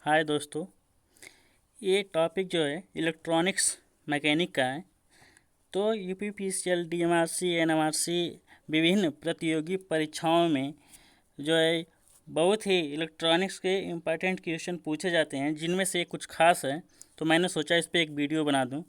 हाय दोस्तों। ये टॉपिक जो है इलेक्ट्रॉनिक्स मैकेनिक का है। तो यूपीपीसीएल, डीएमआरसी, एनएमआरसी विभिन्न प्रतियोगी परीक्षाओं में जो है बहुत ही इलेक्ट्रॉनिक्स के इम्पोर्टेंट क्वेश्चन पूछे जाते हैं, जिनमें से कुछ खास है। तो मैंने सोचा इस पर एक वीडियो बना दूं।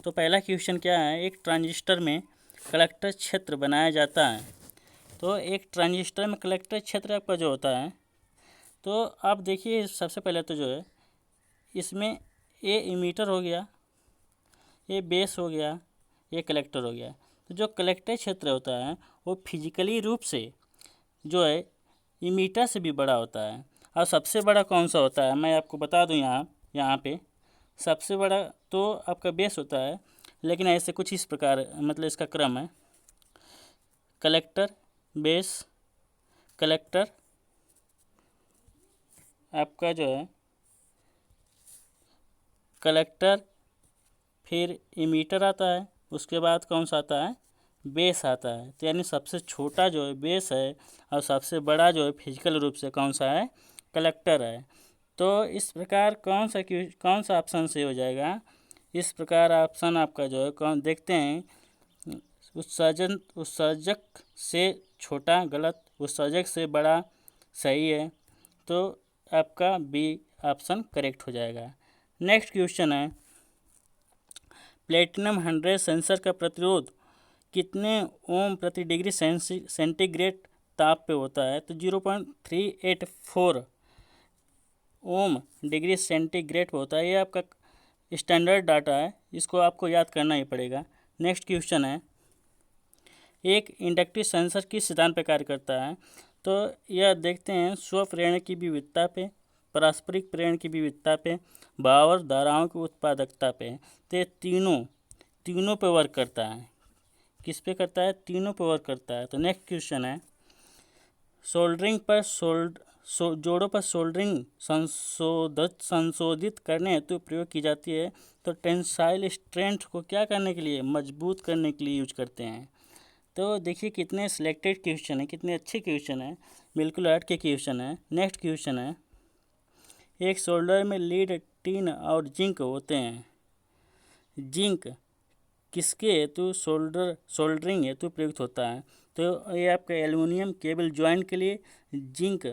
तो पहला क्वेश्चन क्या है, एक ट्रांजिस्टर में कलेक्टर क्षेत्र बनाया जाता है। तो एक ट्रांजिस्टर में कलेक्टर क्षेत्र आपका जो होता है, तो आप देखिए सबसे पहले तो जो है इसमें ये इमीटर हो गया, ये बेस हो गया, ये कलेक्टर हो गया। तो जो कलेक्टर क्षेत्र होता है वो फिजिकली रूप से जो है इमीटर से भी बड़ा होता है। और सबसे बड़ा कौन सा होता है मैं आपको बता दूं। यहाँ यहाँ पे सबसे बड़ा तो आपका बेस होता है, लेकिन ऐसे कुछ इस प्रकार मतलब इसका क्रम है: कलेक्टर, बेस, कलेक्टर, आपका जो है कलेक्टर, फिर इमीटर आता है, उसके बाद कौन सा आता है, बेस आता है। तो यानी सबसे छोटा जो है बेस है और सबसे बड़ा जो है फिजिकल रूप से कौन सा है, कलेक्टर है। तो इस प्रकार कौन सा ऑप्शन से हो जाएगा। इस प्रकार ऑप्शन आपका जो है कौन देखते हैं, उत्सर्जक से छोटा गलत, उत्सर्जक से बड़ा सही है। तो आपका बी ऑप्शन करेक्ट हो जाएगा। नेक्स्ट क्वेश्चन है, प्लेटिनम 100 सेंसर का प्रतिरोध कितने ओम प्रति डिग्री सेंटीग्रेड ताप पे होता है। तो 0.384 ओम डिग्री सेंटीग्रेड पे होता है। ये आपका स्टैंडर्ड डाटा है, इसको आपको याद करना ही पड़ेगा। नेक्स्ट क्वेश्चन है, एक इंडक्टिव सेंसर किस सिद्धांत पर कार्य करता है। तो यह देखते हैं स्वप्रेरण की विविधता पे, पारस्परिक प्रेरण की विविधता पे, भाव और धाराओं की उत्पादकता पे। तो ये तीनों पे वर्क करता है। किस पे करता है, तीनों पे वर्क करता है। तो नेक्स्ट क्वेश्चन है, सोल्डरिंग पर जोड़ों पर सोल्डरिंग संशोधित करने हेतु प्रयोग की जाती है। तो टेंसाइल स्ट्रेंथ को क्या करने के लिए, मजबूत करने के लिए यूज करते हैं। तो देखिए कितने सिलेक्टेड क्वेश्चन है, कितने अच्छे क्वेश्चन है, बिल्कुल हट के क्वेश्चन है। नेक्स्ट क्वेश्चन है, एक सोल्डर में लीड, टिन और जिंक होते हैं। जिंक किसके हेतु सोल्डरिंग हेतु प्रयुक्त होता है। तो ये आपका एल्युमिनियम केबल ज्वाइंट के लिए जिंक,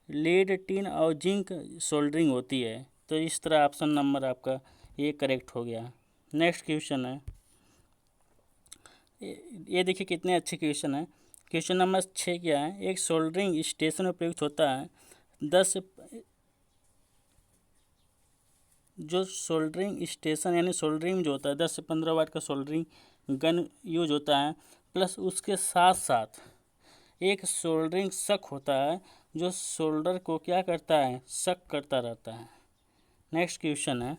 लीड, टिन और जिंक सोल्डरिंग होती है। तो इस तरह ऑप्शन नंबर आपका ये करेक्ट हो गया। नेक्स्ट क्वेश्चन है, ये देखिए कितने अच्छे क्वेश्चन है। क्वेश्चन नंबर 6 क्या है, एक सोल्डरिंग स्टेशन में प्रयुक्त होता है 10 जो सोल्डरिंग स्टेशन यानी सोल्डरिंग जो होता है 10 से 15 वाट का सोल्डरिंग गन यूज होता है। प्लस उसके साथ साथ एक सोल्डरिंग सक होता है जो सोल्डर को क्या करता है, सक करता रहता है। नेक्स्ट क्वेश्चन है,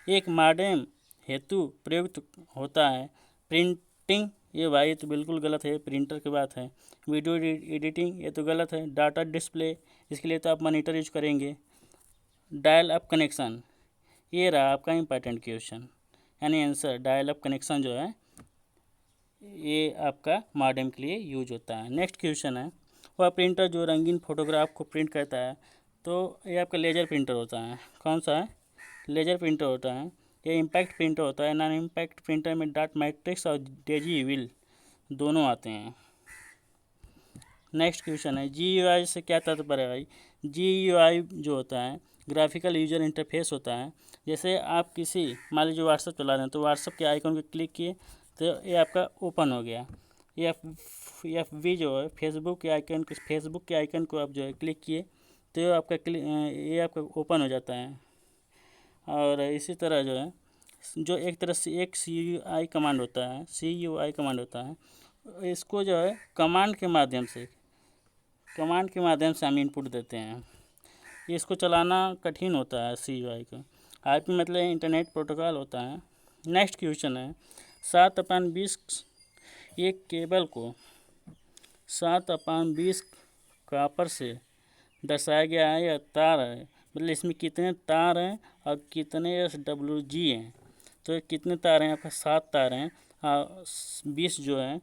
एक मॉडेम हेतु प्रयुक्त होता है प्रिंटिंग। ये भाई तो बिल्कुल गलत है, प्रिंटर की बात है। वीडियो एडिटिंग ये तो गलत है। डाटा डिस्प्ले, इसके लिए तो आप मॉनिटर यूज करेंगे। डायल अप कनेक्शन, ये रहा आपका इंपॉर्टेंट क्वेश्चन, यानी आंसर डायल अप कनेक्शन जो है ये आपका मॉडेम के लिए यूज होता है। नेक्स्ट क्वेश्चन है, वह प्रिंटर जो रंगीन फोटोग्राफ को प्रिंट करता है। तो ये आपका लेजर प्रिंटर होता है। कौन सा है, लेजर प्रिंटर होता है। ये इम्पैक्ट प्रिंटर होता है। नॉन इम्पैक्ट प्रिंटर में डॉट मैट्रिक्स और डेजी विल दोनों आते हैं। नेक्स्ट क्वेश्चन है, GUI से क्या तात्पर्य है भाई। GUI जो होता है ग्राफिकल यूजर इंटरफेस होता है। जैसे आप किसी मान लीजिए व्हाट्सअप चला रहे हैं, तो व्हाट्सअप के आइकन पर क्लिक किए तो ये आपका ओपन हो गया। FB जो है फेसबुक के आइकन को आप जो है क्लिक किए तो ये आपका ओपन हो जाता है। और इसी तरह जो है जो एक तरह से एक CUI कमांड होता है, इसको जो है कमांड के माध्यम से हम इनपुट देते हैं। इसको चलाना कठिन होता है CUI का। IP मतलब इंटरनेट प्रोटोकॉल होता है। नेक्स्ट क्वेश्चन है, 7/20 एक केबल को 7/20 कॉपर से दर्शाया गया है। यह तार है, मतलब इसमें कितने तार हैं और कितने SWG हैं। तो कितने तार हैं, आपका 7 तार हैं और 20 जो है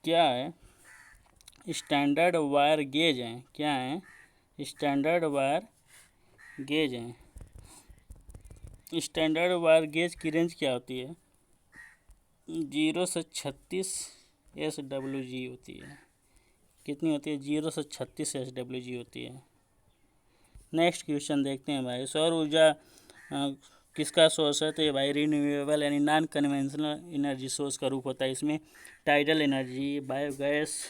क्या है, स्टैंडर्ड वायर गेज हैं। क्या है, स्टैंडर्ड वायर गेज है। स्टैंडर्ड वायर गेज की रेंज क्या होती है? 0 से 36 SWG होती है। कितनी होती है? 0 से 36 SWG होती है। नेक्स्ट क्वेश्चन देखते हैं भाई। सौर ऊर्जा किसका सोर्स है? तो ये भाई रिन्यूएबल यानी नॉन कन्वेंशनल एनर्जी सोर्स का रूप होता है। इसमें टाइडल एनर्जी, बायोगैस,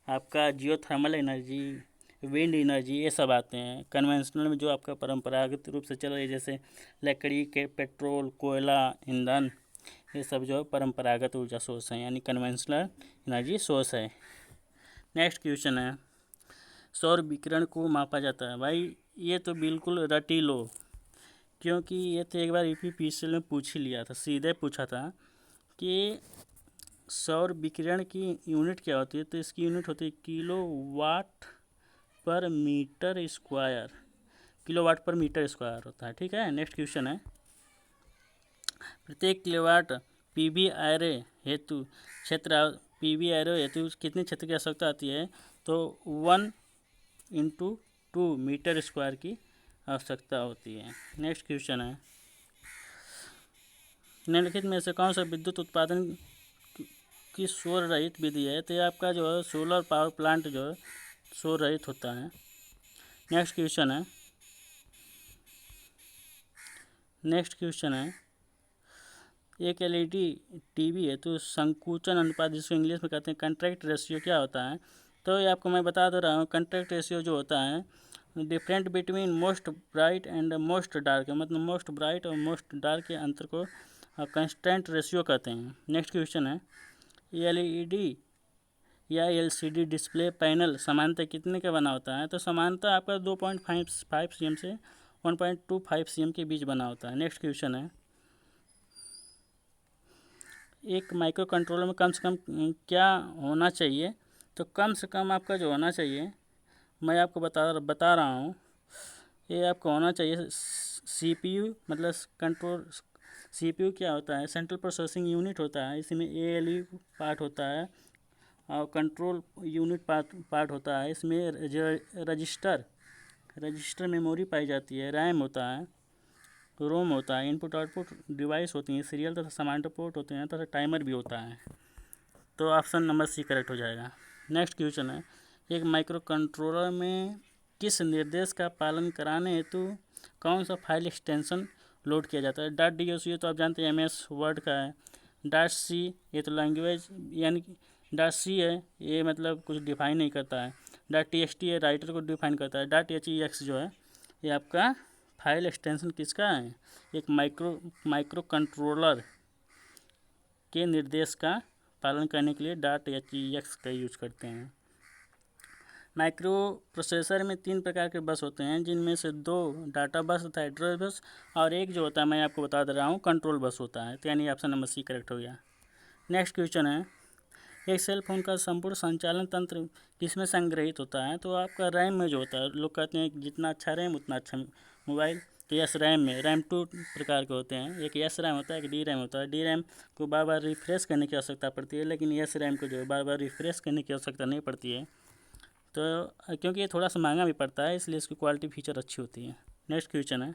आपका जियोथर्मल एनर्जी, विंड एनर्जी, ये सब आते हैं। कन्वेंशनल में जो आपका परंपरागत रूप से चल रही है, जैसे लकड़ी के, पेट्रोल, कोयला, ईंधन, ये सब जो परंपरागत ऊर्जा सोर्स हैं यानी कन्वेंशनल एनर्जी सोर्स है। नेक्स्ट क्वेश्चन है, सौर विकिरण को मापा जाता है। भाई ये तो बिल्कुल रटी लो, क्योंकि ये तो एक बार यूपीपीसीएल में पूछ ही लिया था, सीधे पूछा था कि सौर विकिरण की यूनिट क्या होती है। तो इसकी यूनिट होती है किलोवाट पर मीटर स्क्वायर। किलोवाट पर मीटर स्क्वायर होता है। ठीक है। नेक्स्ट क्वेश्चन है, प्रत्येक किलोवाट पीवी एरे हेतु पीवी एरे हेतु कितने क्षेत्र की आवश्यकता आती है? तो 1/2 मीटर स्क्वायर की आवश्यकता होती है। नेक्स्ट क्वेश्चन है, निम्नलिखित में से कौन सा विद्युत उत्पादन की शोर रहित विधि है? तो ये आपका जो है सोलर पावर प्लांट जो है शोर रहित होता है। नेक्स्ट क्वेश्चन है, एक एलईडी टीवी है तो संकुचन अनुपात, जिसको इंग्लिश में कहते हैं कंट्रैक्ट रेशियो, क्या होता है? तो ये आपको मैं बता दे रहा हूँ। कंट्रैक्ट रेशियो जो होता है different between most bright and most dark, मतलब मोस्ट ब्राइट और मोस्ट डार्क के अंतर को कंस्टेंट रेशियो कहते हैं। नेक्स्ट क्वेश्चन है, एलईडी या एलसीडी डिस्प्ले पैनल सामान्यतः कितने का बना होता है? तो सामान्यतः आपका 2.5 सीएम से 1.25 सीएम के बीच बना होता है। नेक्स्ट क्वेश्चन है, एक माइक्रो कंट्रोलर में कम से कम क्या होना चाहिए? तो कम से कम आपका जो होना चाहिए मैं आपको बता रहा हूँ। ये आपको होना चाहिए सीपीयू, मतलब कंट्रोल। सीपीयू क्या होता है? सेंट्रल प्रोसेसिंग यूनिट होता है। इसमें एएलयू पार्ट होता है और कंट्रोल यूनिट पार्ट होता है। इसमें रजिस्टर मेमोरी पाई जाती है, रैम होता है, रोम होता है, इनपुट आउटपुट डिवाइस होती हैं, सीरियल तथा समांतर पोर्ट होते हैं, तथा टाइमर भी होता है। तो ऑप्शन नंबर सी करेक्ट हो जाएगा। नेक्स्ट क्वेश्चन है, एक माइक्रो कंट्रोलर में किस निर्देश का पालन कराने हेतु कौन सा फाइल एक्सटेंशन लोड किया जाता है? .doc ये तो आप जानते हैं MS वर्ड का है। .c ये तो लैंग्वेज यानी .c है, ये मतलब कुछ डिफाइन नहीं करता है। .txt ये राइटर को डिफाइन करता है। .hex जो है ये आपका फाइल एक्सटेंशन किसका है? एक माइक्रो कंट्रोलर के निर्देश का पालन करने के लिए .hex का यूज करते हैं। माइक्रो प्रोसेसर में 3 प्रकार के बस होते हैं, जिनमें से 2 डाटा बस तथा एड्रेस बस, और एक जो होता है मैं आपको बता दे रहा हूँ कंट्रोल बस होता है। तो यानी ऑप्शन नंबर सी करेक्ट हो गया। नेक्स्ट क्वेश्चन है, एक सेल फोन का संपूर्ण संचालन तंत्र किसमें संग्रहित होता है? तो आपका रैम में जो होता है। लोग कहते हैं जितना अच्छा रैम उतना अच्छा मोबाइल। तो यस, रैम में रैम 2 प्रकार के होते हैं। एक यस रैम होता है, एक डी रैम होता है। डी रैम को बार बार रिफ्रेश करने की आवश्यकता पड़ती है, लेकिन यस रैम को जो है बार बार रिफ्रेश करने की आवश्यकता नहीं पड़ती है। तो क्योंकि ये थोड़ा सा महंगा भी पड़ता है, इसलिए इसकी क्वालिटी फीचर अच्छी होती है। नेक्स्ट क्वेश्चन है,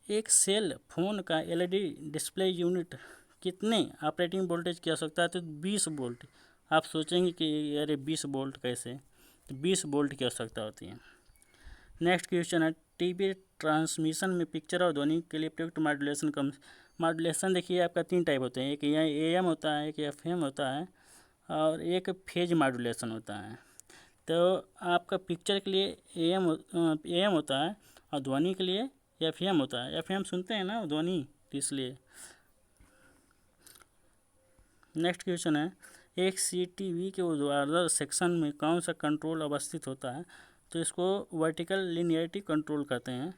एक सेल फोन का एलईडी डिस्प्ले यूनिट कितने ऑपरेटिंग वोल्टेज की आवश्यकता है? तो 20 वोल्ट। आप सोचेंगे कि अरे 20 वोल्ट कैसे? तो 20 वोल्ट की आवश्यकता होती है। नेक्स्ट क्वेश्चन है, टीवी ट्रांसमिशन में पिक्चर और ध्वनि के लिए प्रयुक्त मॉड्यूलेशन देखिए आपका 3 टाइप होते हैं। एक AM होता है, एक FM होता है, और एक फेज मॉड्यूलेशन होता है। तो आपका पिक्चर के लिए AM होता है और ध्वनि के लिए FM होता है। FM सुनते हैं ना ध्वनि, इसलिए। नेक्स्ट क्वेश्चन है, एक CTV के ऊर्ध्वाधर सेक्शन में कौन सा कंट्रोल अवस्थित होता है? तो इसको वर्टिकल लिनियरिटी कंट्रोल कहते हैं।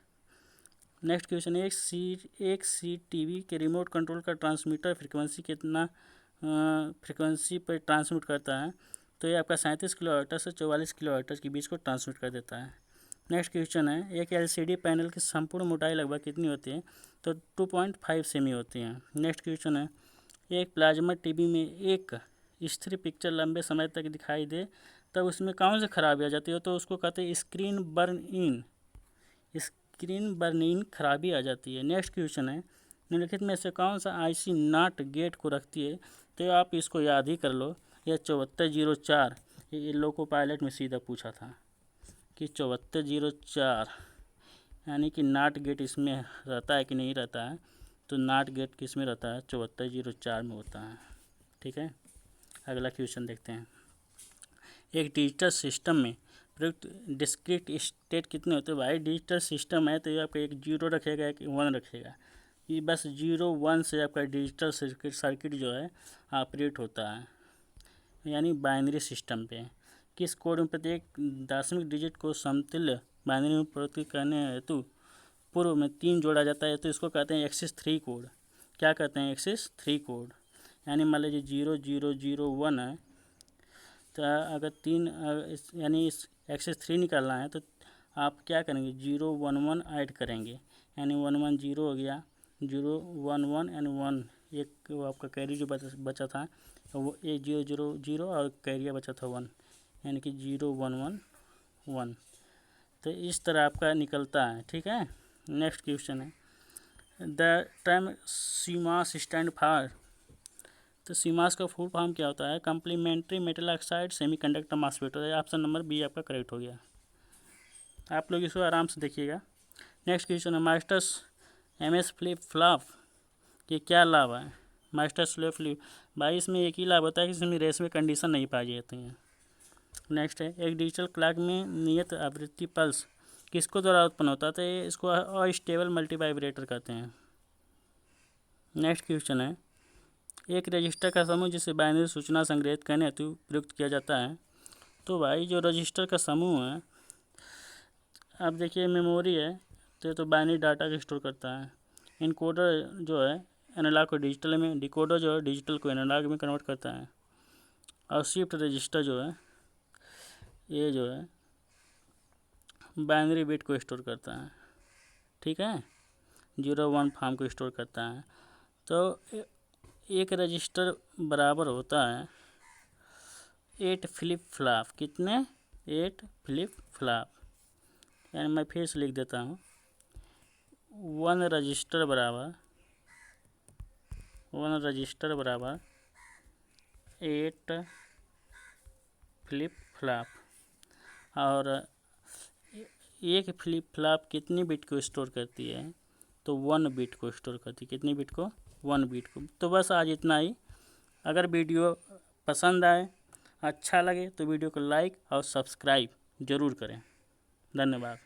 नेक्स्ट क्वेश्चन है, एक CTV के रिमोट कंट्रोल का ट्रांसमीटर फ्रिक्वेंसी कितना फ्रिक्वेंसी पर ट्रांसमिट करता है? तो ये आपका 37 किलोहर्ट्ज़ से 44 किलोहर्ट्ज़ के बीच को ट्रांसमिट कर देता है। नेक्स्ट क्वेश्चन है, एक LCD पैनल की संपूर्ण मोटाई लगभग कितनी होती है? तो 2.5 सेमी होती है। नेक्स्ट क्वेश्चन है, एक प्लाज्मा टीवी में एक स्थिर पिक्चर लंबे समय तक दिखाई दे तब उसमें कौन सी खराबी आ जाती है, तो उसको कहते हैं स्क्रीन बर्न इन, स्क्रीन बर्न इन खराबी आ जाती है। नेक्स्ट क्वेश्चन है, निम्नलिखित में से कौन सा आईसी नॉट गेट को रखती है, तो आप इसको याद ही कर लो, यह 7404, ये लोको पायलट में सीधा पूछा था कि 7404 यानी कि नॉट गेट इसमें रहता है कि नहीं रहता है, तो नॉट गेट किस में रहता है, 7404 में होता है। ठीक है, अगला क्वेश्चन देखते हैं। एक डिजिटल सिस्टम में प्रयुक्त डिस्क्रीट स्टेट कितने होते हैं। भाई डिजिटल सिस्टम है तो ये आपका एक 0 रखेगा एक 1 रखेगा, ये बस 0 1 से आपका डिजिटल सर्किट जो है ऑपरेट होता है, यानी बाइनरी सिस्टम पे। किस कोड में प्रत्येक दशमिक डिजिट को समतुल्य बाइनरी में परिवर्तित करने हेतु पूर्व में 3 जोड़ा जाता है, तो इसको कहते हैं एक्सिस 3 कोड। क्या कहते हैं, एक्सिस 3 कोड। यानी मान लीजिए 0 0 0 1 है, तो अगर 3 यानी इस एक्सिस 3 निकालना है तो आप क्या करेंगे, 0 1 1 ऐड करेंगे, यानी 1 1 0 हो गया, 0 1 1 एंड 1, एक वो आपका कैरी जो बचा था वो 1 0 0 0 और कैरियर बचा था 1, यानी कि 0 1 1 1। तो इस तरह आपका निकलता है। ठीक है, नेक्स्ट क्वेश्चन है, the term CMOS stand for, तो सीमास का फुल फॉर्म क्या होता है, complementary metal oxide semiconductor MOSFET. Option number B आपका करेक्ट हो गया। आप लोग इसको आराम से देखिएगा। नेक्स्ट क्वेश्चन है, मास्टर्स एमएस फ्लिप फ्लॉप ये क्या लाभ है। मास्टर्स फ्लिप, भाई इसमें एक ही लाभ होता है कि इसमें रेस में कंडीशन नहीं पाई जाती है। नेक्स्ट है, एक डिजिटल क्लॉक में नियत आवृत्ति पल्स किसको द्वारा उत्पन्न होता है, तो ये इसको अस्टेबल मल्टीवाइब्रेटर कहते हैं। नेक्स्ट क्वेश्चन है, एक रजिस्टर का समूह जिसे बाइनरी सूचना संग्रहित करने हेतु प्रयुक्त किया जाता है, तो भाई जो रजिस्टर का समूह है, अब देखिए मेमोरी है तो बाइनरी डाटा को स्टोर करता है, इनकोडर जो है एनालॉग को डिजिटल में, डिकोडर जो है डिजिटल को एनालॉग में कन्वर्ट करता है, और शिफ्ट रजिस्टर जो है ये जो है बाइनरी बिट को स्टोर करता है। ठीक है, 0 1 फॉर्म को स्टोर करता है। तो एक रजिस्टर बराबर होता है 8 फ्लिप फ्लॉप, कितने, 8 फ्लिप फ्लॉप, यानी मैं फिर से लिख देता हूँ, 1 रजिस्टर बराबर 8 फ्लिप फ्लॉप, और एक फ्लिप फ्लॉप कितनी बिट को स्टोर करती है, तो 1 बिट को स्टोर करती है, कितनी बिट को, 1 बिट को। तो बस आज इतना ही। अगर वीडियो पसंद आए, अच्छा लगे तो वीडियो को लाइक और सब्सक्राइब ज़रूर करें। धन्यवाद।